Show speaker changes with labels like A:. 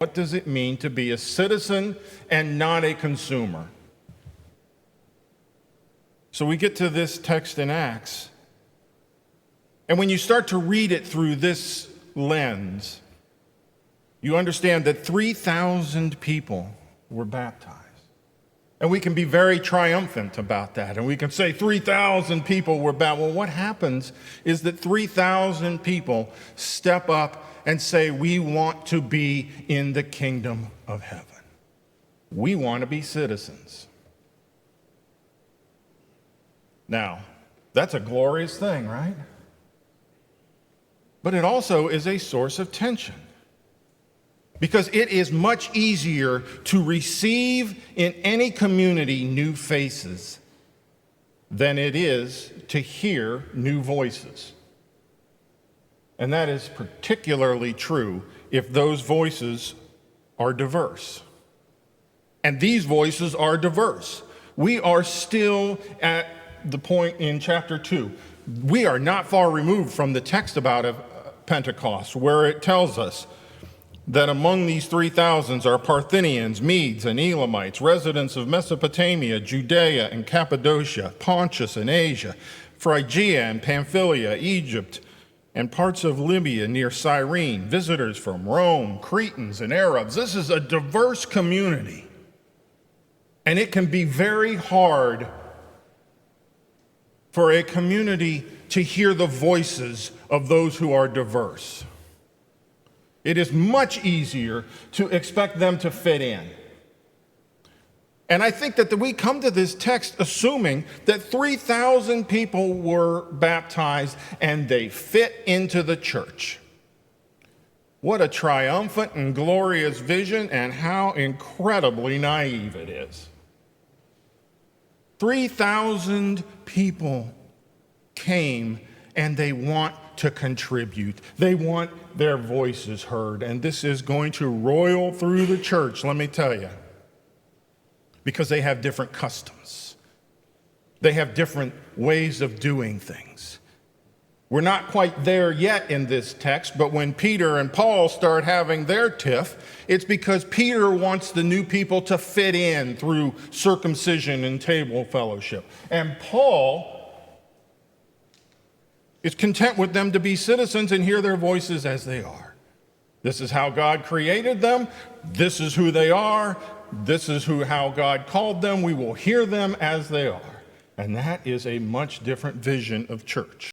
A: What does it mean to be a citizen and not a consumer? So we get to this text in Acts, and when you start to read it through this lens, you understand that 3,000 people were baptized. And we can be very triumphant about that, and we can say 3,000 people were baptized. Well, what happens is that 3,000 people step up and say, we want to be in the kingdom of heaven. We want to be citizens. Now, that's a glorious thing, right? But it also is a source of tension, because it is much easier to receive in any community new faces than it is to hear new voices. And that is particularly true if those voices are diverse. And these voices are diverse. We are still at the point in chapter 2. We are not far removed from the text about Pentecost, where it tells us that among these 3,000 are Parthians, Medes, and Elamites, residents of Mesopotamia, Judea and Cappadocia, Pontus and Asia, Phrygia and Pamphylia, Egypt, and parts of Libya near Cyrene, visitors from Rome, Cretans, and Arabs. This is a diverse community, and it can be very hard for a community to hear the voices of those who are diverse. It is much easier to expect them to fit in. And I think that we come to this text assuming that 3,000 people were baptized and they fit into the church. What a triumphant and glorious vision, and how incredibly naive it is. 3,000 people came and they want to contribute. They want their voices heard. And this is going to roil through the church, let me tell you, because they have different customs. They have different ways of doing things. We're not quite there yet in this text, but when Peter and Paul start having their tiff, it's because Peter wants the new people to fit in through circumcision and table fellowship. And Paul is content with them to be citizens and hear their voices as they are. This is how God created them. This is who they are. This is how God called them. We will hear them as they are. And that is a much different vision of church.